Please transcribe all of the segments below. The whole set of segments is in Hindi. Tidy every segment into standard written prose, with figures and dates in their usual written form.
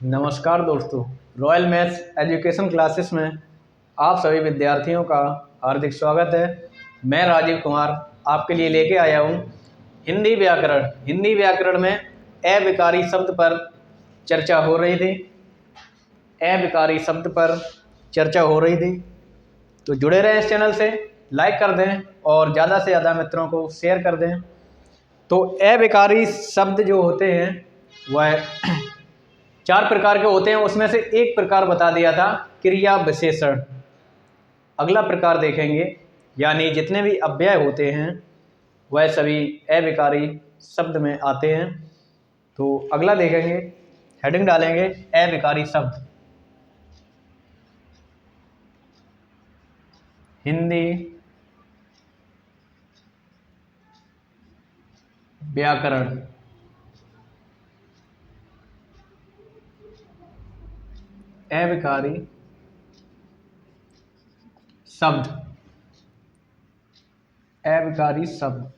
नमस्कार दोस्तों, रॉयल मैथ्स एजुकेशन क्लासेस में आप सभी विद्यार्थियों का हार्दिक स्वागत है। मैं राजीव कुमार आपके लिए लेके आया हूँ हिंदी व्याकरण। हिंदी व्याकरण में अविकारी शब्द पर चर्चा हो रही थी। अविकारी शब्द पर चर्चा हो रही थी, तो जुड़े रहें इस चैनल से, लाइक कर दें और ज़्यादा से ज़्यादा मित्रों को शेयर कर दें। तो अविकारी शब्द जो होते हैं वह 4 प्रकार के होते हैं, उसमें से एक प्रकार बता दिया था क्रिया विशेषण। अगला प्रकार देखेंगे, यानी जितने भी अव्यय होते हैं वह सभी अविकारी शब्द में आते हैं। तो अगला देखेंगे, हेडिंग डालेंगे अविकारी शब्द। हिंदी व्याकरण अविकारी शब्द। अविकारी शब्द।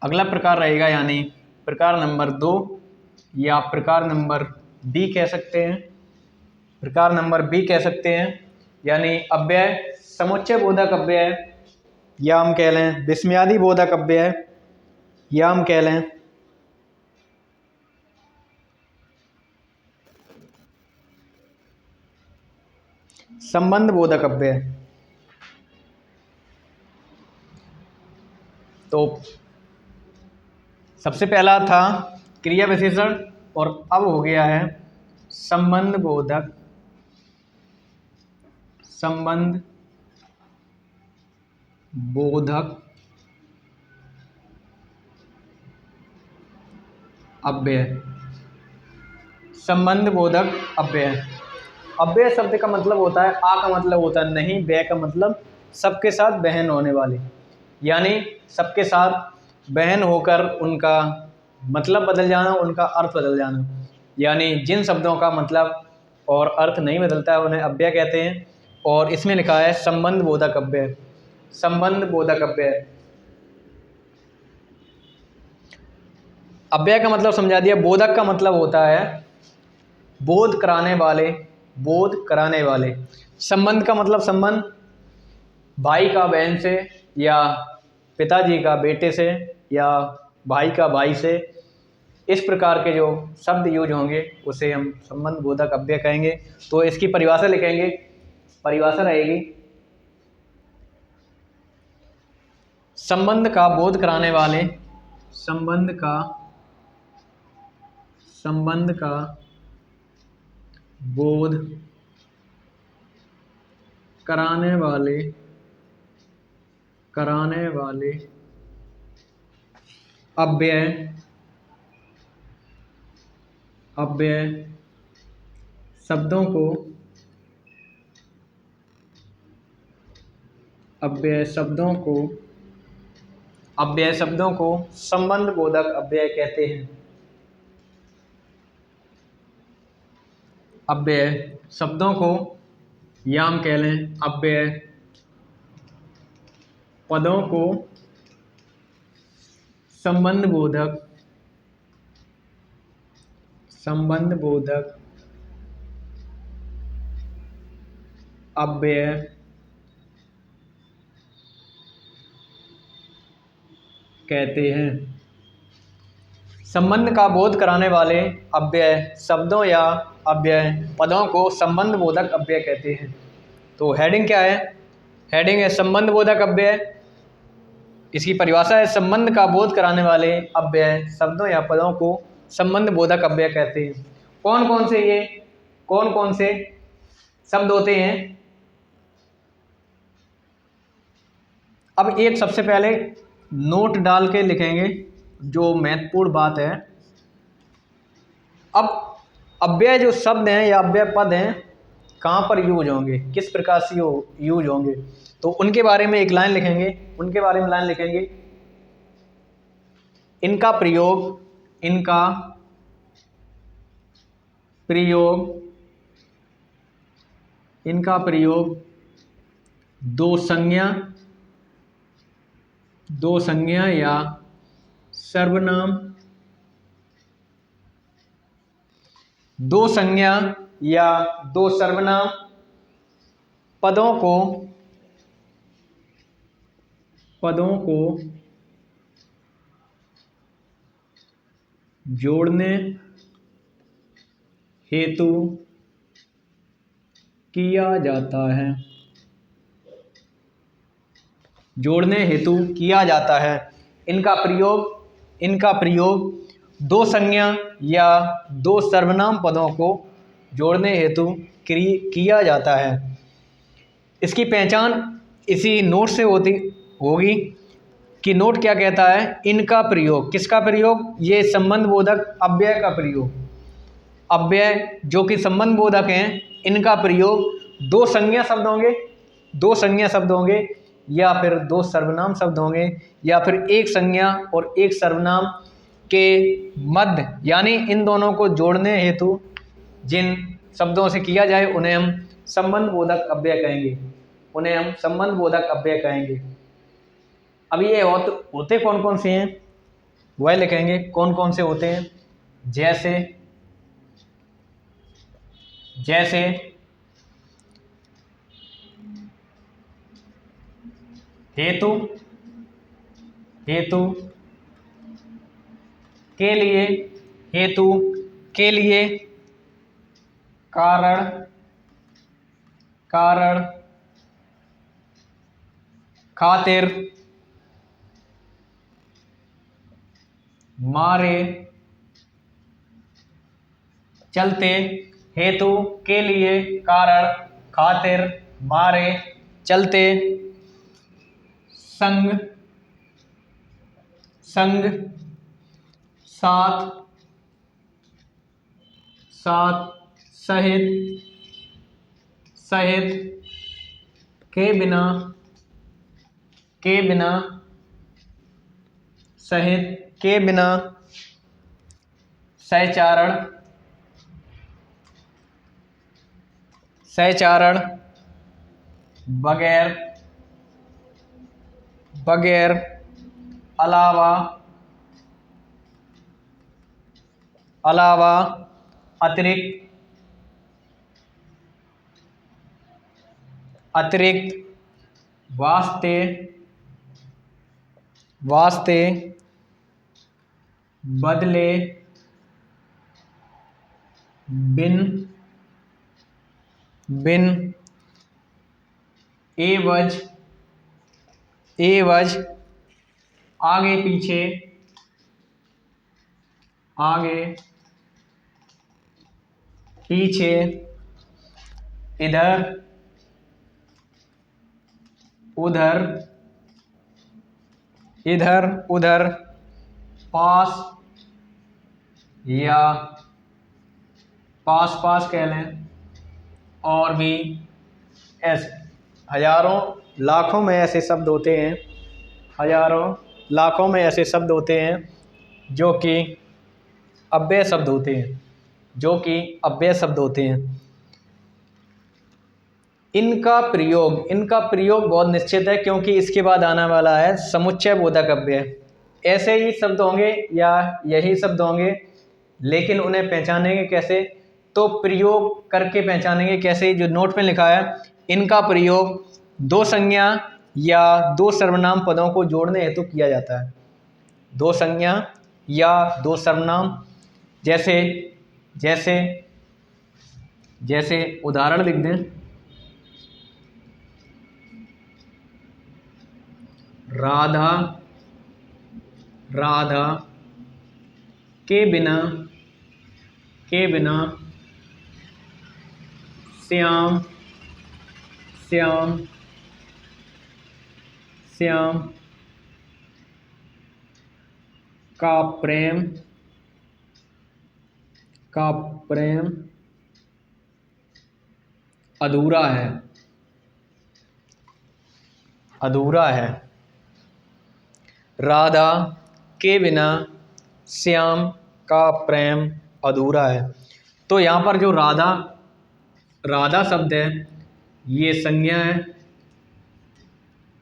अगला प्रकार रहेगा, यानी प्रकार नंबर 2 या प्रकार नंबर बी कह सकते हैं। प्रकार नंबर बी कह सकते हैं, यानी अव्यय समुच्चय बोधक अव्यय, या हम कह लें विस्मयादि बोधक अव्यय, या हम कह लें संबंध बोधक अव्यय। तो सबसे पहला था क्रिया विशेषण और अब हो गया है संबंध बोधक अव्यय। संबंध बोधक अव्यय। अव्यय शब्द का मतलब होता है, आ का मतलब होता है नहीं, व्यय का मतलब सबके साथ बहन होने वाले, यानी सबके साथ बहन होकर उनका मतलब बदल जाना, उनका अर्थ बदल जाना। यानी जिन शब्दों का मतलब और अर्थ नहीं बदलता है उन्हें अव्यय कहते हैं। और इसमें लिखा है संबंध बोधक अव्यय। संबंध बोधक अव्यय। अव्यय का मतलब समझा दिया। बोधक का मतलब होता है बोध कराने वाले, बोध कराने वाले। संबंध का मतलब संबंध भाई का बहन से, या पिताजी का बेटे से, या भाई का भाई से। इस प्रकार के जो शब्द यूज होंगे उसे हम संबंध बोधक अव्यय कहेंगे। तो इसकी परिभाषा लिखेंगे। परिभाषा रहेगी, संबंध का बोध कराने वाले, संबंध का बोध कराने वाले अव्यय शब्दों को संबंध बोधक अव्यय कहते हैं। अव्यय शब्दों को, या हम कह लें अव्यय पदों को संबंध बोधक अव्यय कहते हैं। संबंध का बोध कराने वाले अव्यय शब्दों या अव्यय पदों को संबंध बोधक अव्यय कहते हैं। तो हेडिंग क्या है? हेडिंग है संबंध बोधक अव्यय। इसकी परिभाषा है संबंध का बोध कराने वाले अव्यय शब्दों या पदों को संबंध बोधक अव्यय कहते हैं। कौन कौन से शब्द होते हैं? अब एक सबसे पहले नोट डाल के लिखेंगे जो महत्वपूर्ण बात है। अब अव्यय जो शब्द हैं या अव्यय पद हैं कहाँ पर यूज होंगे, किस प्रकार से यूज होंगे, तो उनके बारे में एक लाइन लिखेंगे। उनके बारे में लाइन लिखेंगे, इनका प्रयोग दो संज्ञा या सर्वनाम दो संज्ञा या दो सर्वनाम पदों को जोड़ने हेतु किया जाता है। जोड़ने हेतु किया जाता है। इनका प्रयोग दो संज्ञा या दो सर्वनाम पदों को जोड़ने हेतु किया जाता है। इसकी पहचान इसी नोट से होगी कि नोट क्या कहता है। इनका प्रयोग, किसका प्रयोग? ये संबंध बोधक अव्यय का प्रयोग। अव्यय जो कि संबंध बोधक हैं, इनका प्रयोग दो संज्ञा शब्द होंगे या फिर दो सर्वनाम शब्द होंगे या फिर एक संज्ञा और एक सर्वनाम के मध्य, यानी इन दोनों को जोड़ने हेतु जिन शब्दों से किया जाए उन्हें हम संबंध बोधक अव्यय कहेंगे। अब ये होते कौन कौन से हैं वह लिखेंगे, कौन कौन से होते हैं। जैसे हेतु के लिए कारण खातिर मारे चलते। हेतु के लिए कारण खातिर मारे चलते। संग साथ सहित के बिना सहचारण बगैर अलावा अतिरिक्त वास्ते बदले बिन एवज आगे पीछे इधर उधर पास या पास कह लें, और भी ऐसे हजारों लाखों में ऐसे शब्द होते हैं जो कि अव्यय शब्द होते हैं। इनका प्रयोग बहुत निश्चित है क्योंकि इसके बाद आने वाला है समुच्चय बोधक अव्यय। ऐसे ही शब्द होंगे या यही शब्द होंगे, लेकिन उन्हें पहचानेंगे कैसे? तो प्रयोग करके पहचानेंगे। कैसे? जो नोट में लिखा है, इनका प्रयोग दो संज्ञा या दो सर्वनाम पदों को जोड़ने हेतु किया जाता है। दो संज्ञा या दो सर्वनाम, जैसे उदाहरण लिख दें। राधा के बिना श्याम का प्रेम अधूरा है। राधा के बिना श्याम का प्रेम अधूरा है। तो यहाँ पर जो राधा शब्द है ये संज्ञा है,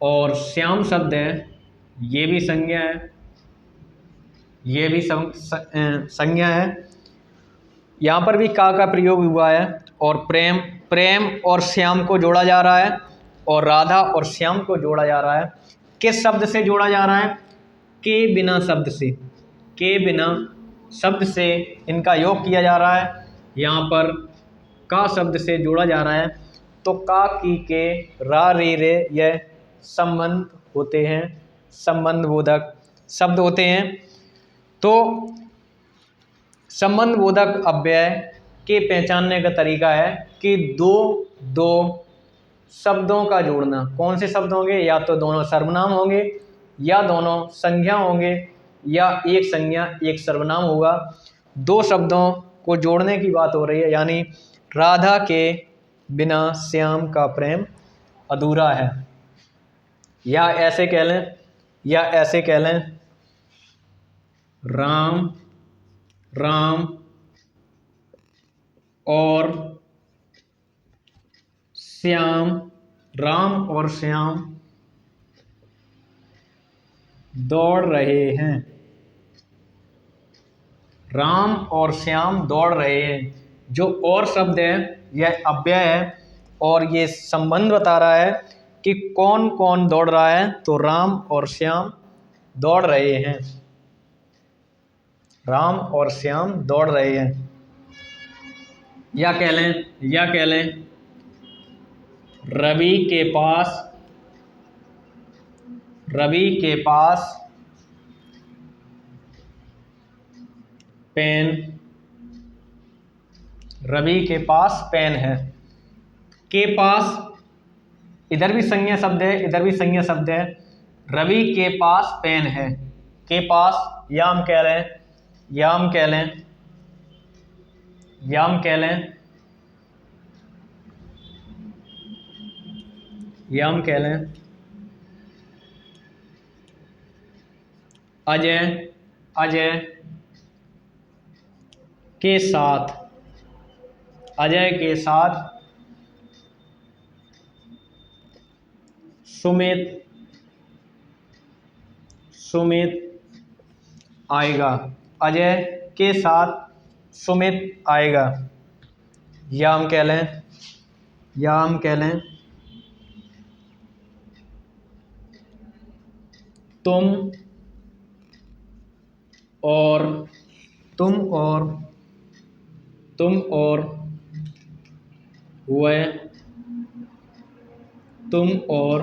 और श्याम शब्द है ये भी संज्ञा है, यहाँ पर भी का प्रयोग हुआ है। और प्रेम, प्रेम और श्याम को जोड़ा जा रहा है, और राधा और श्याम को जोड़ा जा रहा है। किस शब्द से जोड़ा जा रहा है? के बिना शब्द से, के बिना शब्द से इनका योग किया जा रहा है। यहाँ पर का शब्द से जोड़ा जा रहा है, तो का की के रा रे रे यह संबंध होते हैं, संबंध बोधक शब्द होते हैं। तो संबंध बोधक अव्यय के पहचानने का तरीका है कि दो दो शब्दों का जोड़ना। कौन से शब्द होंगे? या तो दोनों सर्वनाम होंगे, या दोनों संज्ञा होंगे, या एक संज्ञा एक सर्वनाम होगा। दो शब्दों को जोड़ने की बात हो रही है, यानी राधा के बिना श्याम का प्रेम अधूरा है। या ऐसे कह लें, या ऐसे कह लें, राम राम और श्याम, राम और श्याम दौड़ रहे हैं। राम और श्याम दौड़ रहे हैं। जो और शब्द है यह अव्यय है, और ये संबंध बता रहा है कि कौन कौन दौड़ रहा है। तो राम और श्याम दौड़ रहे हैं, राम और श्याम दौड़ रहे हैं। या कह लें, या कह लें, रवि के पास, रवि के पास पेन, रवि के पास पेन है। के पास इधर भी संज्ञा शब्द है, इधर भी संज्ञा शब्द है। रवि के पास पेन है, के पास, या हम कह लें, या हम कह लें, या हम कह लें, या हम कह लें, अजय, अजय के साथ, अजय के साथ सुमित, सुमित आएगा। अजय के साथ सुमित आएगा। या हम कह लें, या हम कह लें, तुम और, तुम और, तुम और वह, तुम और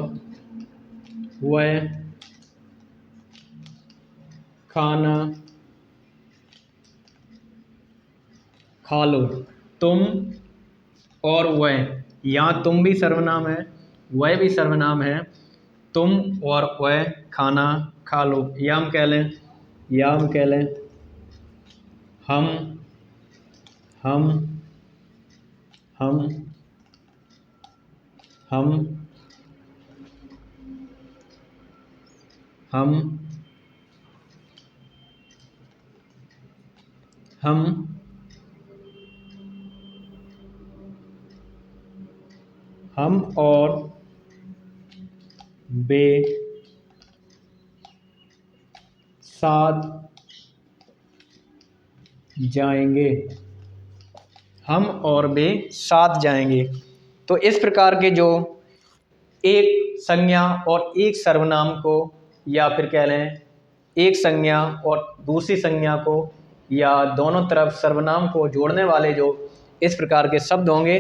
वह खाना खा लो। तुम और वह, यहाँ तुम भी सर्वनाम है, वह भी सर्वनाम है। तुम और वह खाना खा लो। या हम कह लें, या हम कह लें, हम, हम, हम, हम, हम, हम और वे साथ जाएंगे, हम और वे साथ जाएंगे। तो इस प्रकार के जो एक संज्ञा और एक सर्वनाम को, या फिर कह लें एक संज्ञा और दूसरी संज्ञा को, या दोनों तरफ सर्वनाम को जोड़ने वाले जो इस प्रकार के शब्द होंगे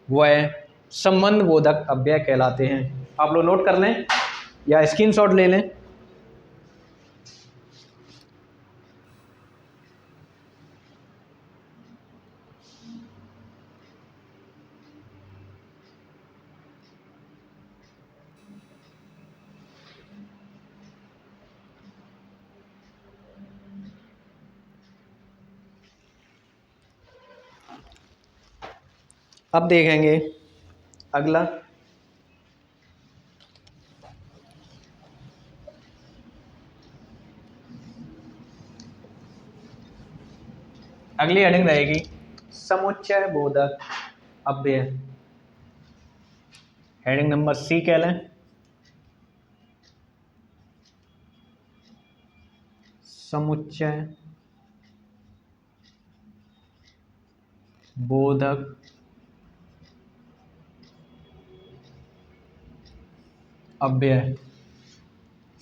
वह संबंध बोधक अव्यय कहलाते हैं। आप लोग नोट कर लें या स्क्रीनशॉट ले लें। अब देखेंगे अगला, अगली हेडिंग रहेगी समुच्चय बोधक अव्यय। हेडिंग नंबर सी कह लें, समुच्चय बोधक अव्यय।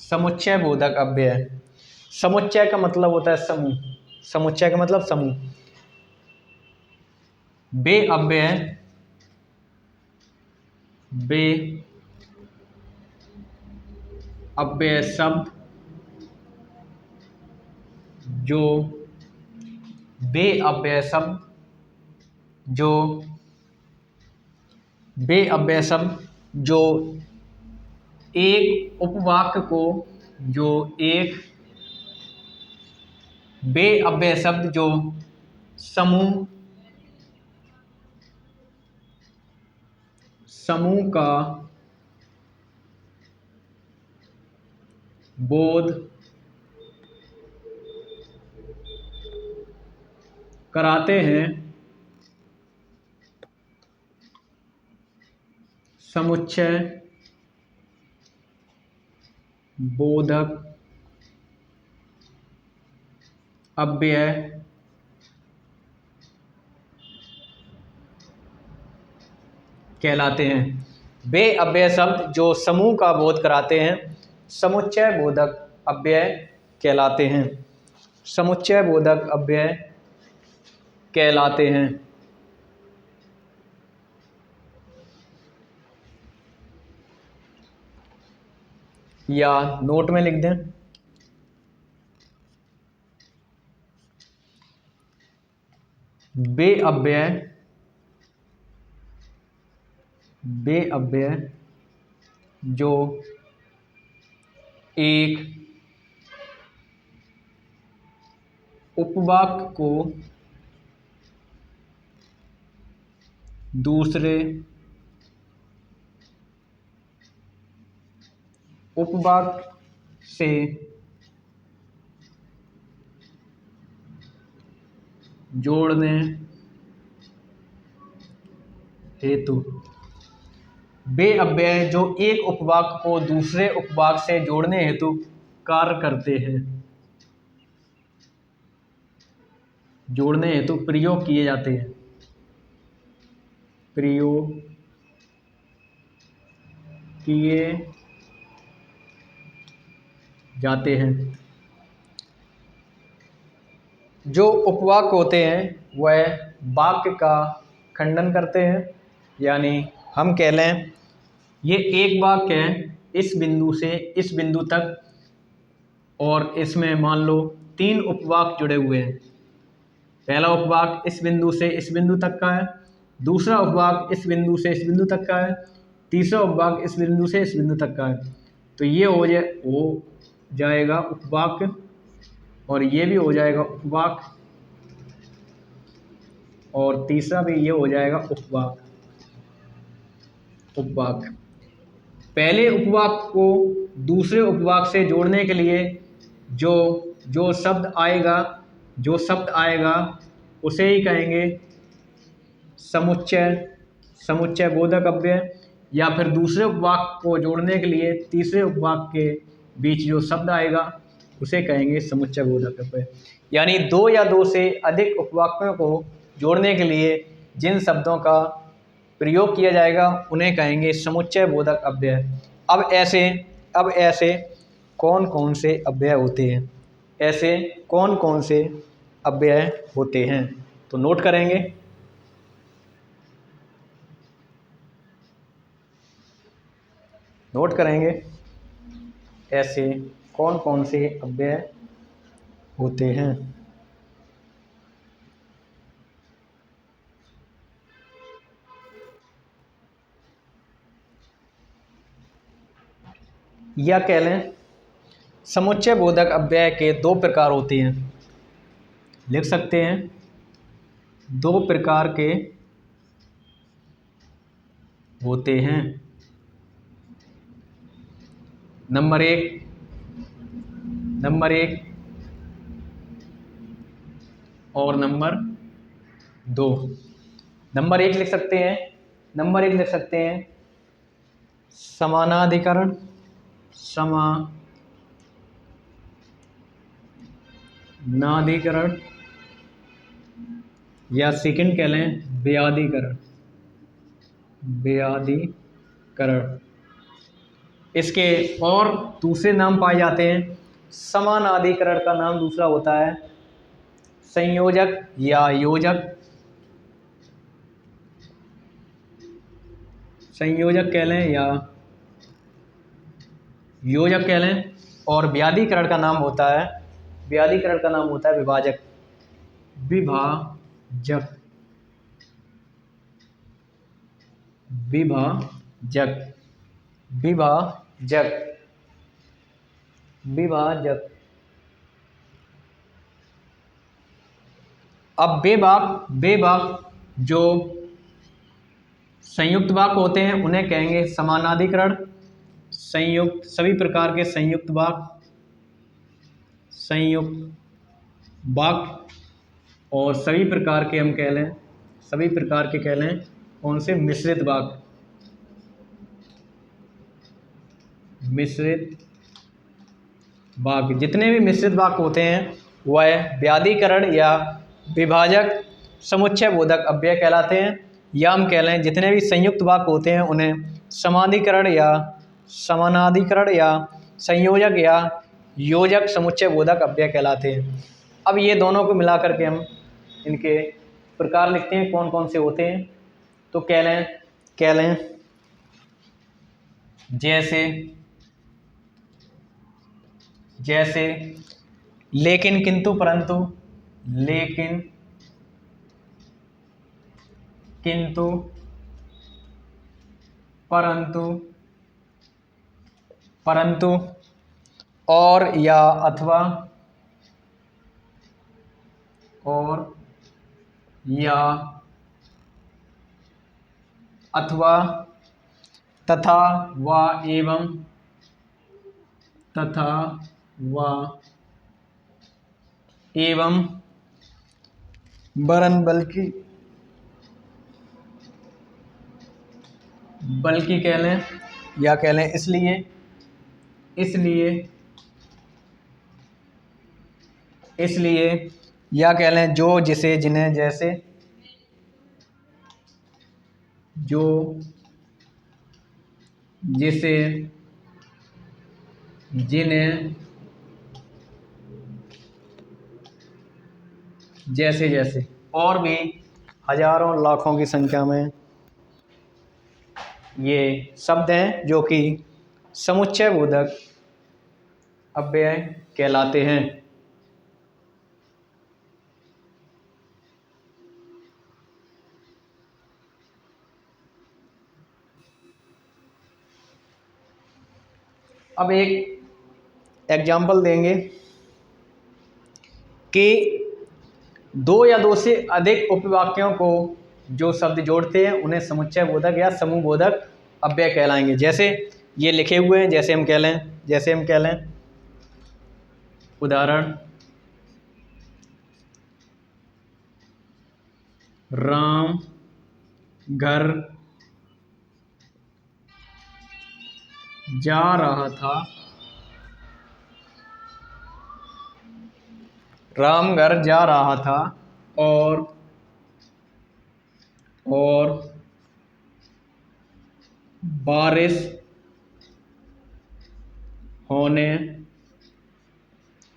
समुच्चय बोधक अव्यय। समुच्चय का मतलब होता है समूह। समुच्चय का मतलब समूह। वे अव्यय, वे अव्यय शब्द जो, वे अव्यय शब्द जो, वे अव्यय शब्द जो एक उपवाक्य को, जो एक, वे अव्यय शब्द जो समूह का बोध कराते हैं। समुच्चय बोधक अव्यय कहलाते हैं। वे अव्यय शब्द जो समूह का बोध कराते हैं समुच्चय बोधक अव्यय कहलाते हैं। समुच्चय बोधक अव्यय कहलाते हैं। या नोट में लिख दें। वे अव्यय जो एक उपवाक्य को दूसरे उपवाक्य से जोड़ने हेतु, वे अव्यय जो एक उपवाक्य को दूसरे उपवाक्य से जोड़ने हेतु कार्य करते हैं, जोड़ने हेतु प्रयोग किए जाते हैं, प्रयोग किए जाते हैं। जो उपवाक्य होते हैं वह वाक्य का खंडन करते हैं। यानी हम कह लें ये एक वाक्य है इस बिंदु से इस बिंदु तक, और इसमें मान लो 3 उपवाक्य जुड़े हुए हैं। पहला उपवाक्य इस बिंदु से इस बिंदु तक का है, दूसरा उपवाक्य इस बिंदु से इस बिंदु तक का है, तीसरा उपवाक्य इस बिंदु से इस बिंदु तक का है। तो ये हो जाएगा उपवाक्य, और ये भी हो जाएगा उपवाक्य, और तीसरा भी ये हो जाएगा उपवाक्य। पहले उपवाक्य को दूसरे उपवाक्य से जोड़ने के लिए जो शब्द आएगा उसे ही कहेंगे समुच्चय बोधक अव्यय। या फिर दूसरे उपवाक्य को जोड़ने के लिए तीसरे उपवाक्य के बीच जो शब्द आएगा उसे कहेंगे समुच्चय बोधक अव्यय। यानी 2 या 2 से अधिक उपवाक्यों को जोड़ने के लिए जिन शब्दों का प्रयोग किया जाएगा उन्हें कहेंगे समुच्चय बोधक अव्यय। अब ऐसे कौन कौन से अव्यय होते हैं? ऐसे कौन कौन से अव्यय होते हैं? तो नोट करेंगे। ऐसे कौन कौन से अव्यय होते हैं? या कह लें समुच्चय बोधक अव्यय के 2 प्रकार होते हैं। लिख सकते हैं 2 प्रकार के होते हैं। नंबर एक और नंबर 2। नंबर एक लिख सकते हैं समानाधिकरण या सेकंड कह लें व्याधिकरण, व्याधिकरण। इसके और दूसरे नाम पाए जाते हैं। समानाधिकरण का नाम दूसरा होता है संयोजक या योजक, संयोजक कह लें या योजक कह लें। और व्याधिकरण का नाम होता है, व्याधिकरण का नाम होता है विभाजक, विभाजक, विभाजक, विभाजक, विभाजक। अब वे वाक्य जो संयुक्त वाक्य होते हैं उन्हें कहेंगे समानाधिकरण। संयुक्त, सभी प्रकार के संयुक्त वाक्य, संयुक्त वाक्य। और सभी प्रकार के हम कह लें, सभी प्रकार के कह लें कौन से, मिश्रित वाक्य, मिश्रित वाक्य। जितने भी मिश्रित वाक्य होते हैं वह व्याधिकरण या विभाजक समुच्चय बोधक अव्यय कहलाते हैं। या हम कह लें जितने भी संयुक्त वाक्य होते हैं उन्हें समाधिकरण या समानाधिकरण या संयोजक या योजक समुच्चय बोधक अव्यय कहलाते हैं। अब ये दोनों को मिला करके हम इनके प्रकार लिखते हैं कौन कौन से होते हैं। तो कह लें जैसे लेकिन, किंतु, परंतु, लेकिन, किंतु, परंतु, परंतु, और या अथवा, और या अथवा, तथा व एवं, तथा व एवं, वरन बल्कि, बल्कि कह लें या कह लें इसलिए, इसलिए, इसलिए, या कह लें जो, जिसे, जिन्हें, जैसे, जो, जिसे, जिन्हें, जैसे जैसे। और भी हजारों लाखों की संख्या में ये शब्द हैं जो कि समुच्चय बोधक अव्यय कहलाते हैं। अब एक एग्जाम्पल देंगे कि दो या दो से अधिक उपवाक्यों को जो शब्द जोड़ते हैं उन्हें समुच्चय बोधक या समूह बोधक अव्यय कहलाएंगे। जैसे ये लिखे हुए हैं, जैसे हम कह लें उदाहरण, राम घर जा रहा था, राम घर जा रहा था और बारिश होने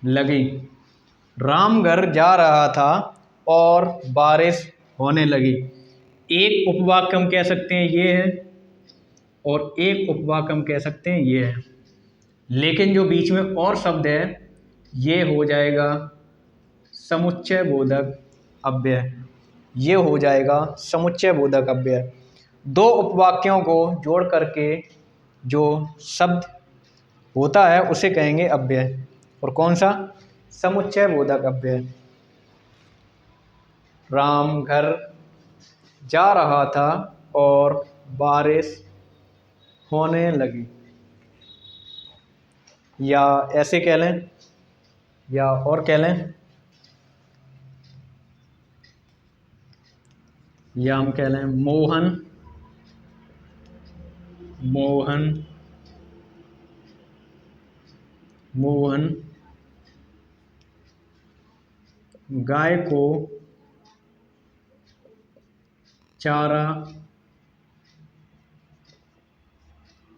लगी। राम घर जा रहा था और बारिश होने लगी। एक उपवाक्य हम कह सकते हैं ये है और एक उपवाक्य हम कह सकते हैं ये है। लेकिन जो बीच में और शब्द है ये हो जाएगा समुच्चय बोधक अव्यय, ये हो जाएगा समुच्चय बोधक अव्यय। दो उपवाक्यों को जोड़ करके जो शब्द होता है उसे कहेंगे अव्यय। और कौन सा, समुच्चय बोधक अव्यय। राम घर जा रहा था और बारिश होने लगी। या ऐसे कह लें या और कह लें, या हम कह लें मोहन गाय को चारा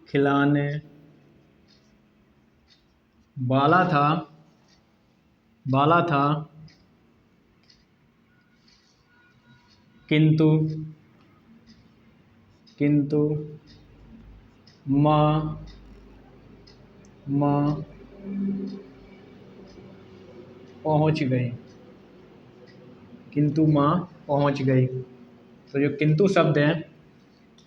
खिलाने वाला था किंतु माँ पहुँच गई। किंतु माँ पहुँच गई। तो जो किंतु शब्द है,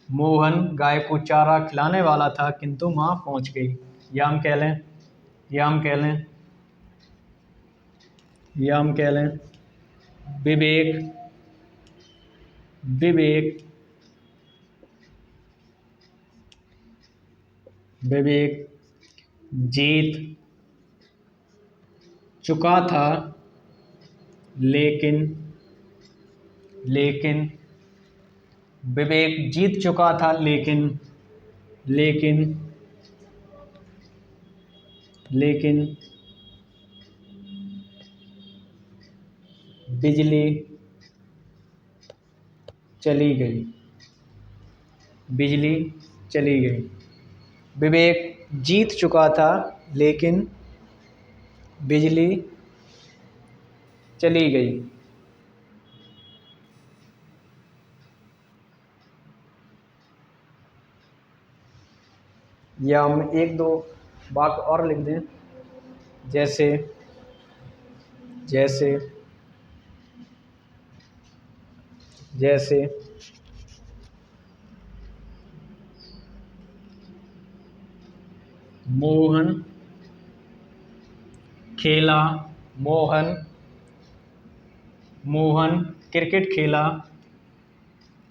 मोहन गाय को चारा खिलाने वाला था किंतु माँ पहुँच गई। या हम कह लें विवेक जीत चुका था लेकिन विवेक जीत चुका था लेकिन बिजली चली गई। विवेक जीत चुका था लेकिन बिजली चली गई। या हम एक दो वाक्य और लिख दें, जैसे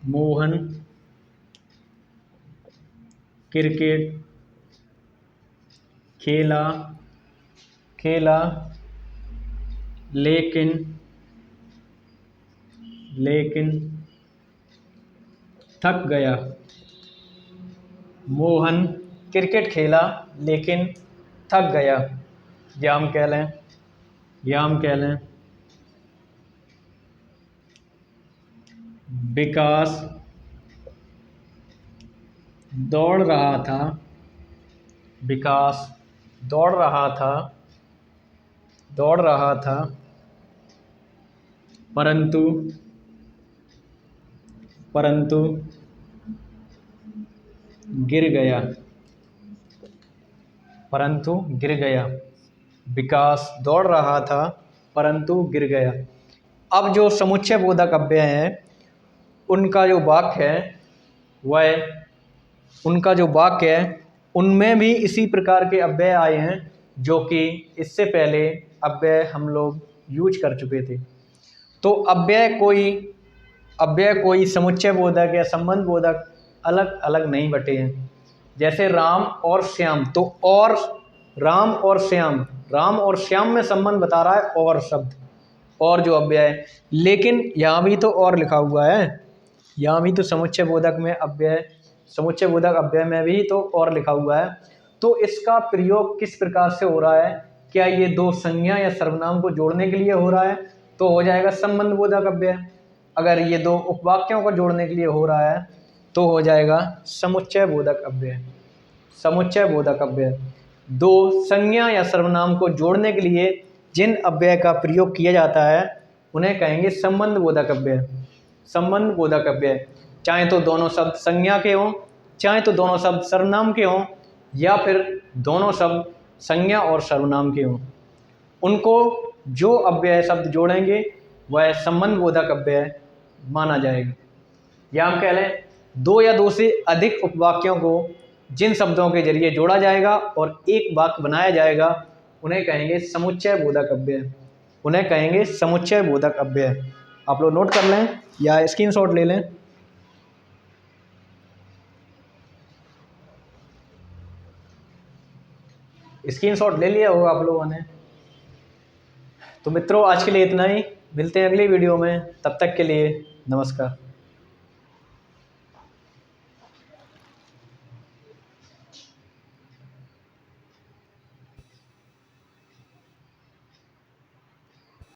मोहन क्रिकेट खेला। लेकिन थक गया। मोहन क्रिकेट खेला लेकिन थक गया। या हम कह लें विकास दौड़ रहा था परंतु गिर गया। विकास दौड़ रहा था परंतु गिर गया। अब जो समुच्चय बोधक अव्यय हैं, उनका जो वाक्य है उनमें भी इसी प्रकार के अव्यय आए हैं जो कि इससे पहले अव्यय हम लोग यूज कर चुके थे। तो अव्यय कोई समुच्चय बोधक या संबंध बोधक अलग अलग नहीं बटे हैं। जैसे राम और श्याम, तो और राम और श्याम में संबंध बता रहा है और शब्द, और जो अव्यय है। लेकिन यहाँ भी तो और लिखा हुआ है, यहाँ भी तो समुच्चय बोधक अव्यय में भी तो और लिखा हुआ है। तो इसका प्रयोग किस प्रकार से हो रहा है? क्या ये दो संज्ञा या सर्वनाम को जोड़ने के लिए हो रहा है तो हो जाएगा संबंध बोधक अव्यय। अगर ये दो उपवाक्यों को जोड़ने के लिए हो रहा है तो हो जाएगा समुच्चय बोधक अव्यय। दो संज्ञा या सर्वनाम को जोड़ने के लिए जिन अव्यय का प्रयोग किया जाता है उन्हें कहेंगे संबंध बोधक अव्यय। चाहे तो दोनों शब्द संज्ञा के हों, चाहे तो दोनों शब्द सर्वनाम के हों, या फिर दोनों शब्द संज्ञा और सर्वनाम के हों, उनको जो अव्यय शब्द जोड़ेंगे वह संबंध बोधक अव्यय माना जाएगा। या हम कह लें दो या दो से अधिक उपवाक्यों को जिन शब्दों के जरिए जोड़ा जाएगा और एक वाक्य बनाया जाएगा उन्हें कहेंगे समुच्चय बोधक अव्यय। आप लोग नोट कर लें या स्क्रीनशॉट ले लें। स्क्रीनशॉट ले लिया होगा आप लोगों ने। तो मित्रों, आज के लिए इतना ही। मिलते हैं अगली वीडियो में, तब तक के लिए नमस्कार।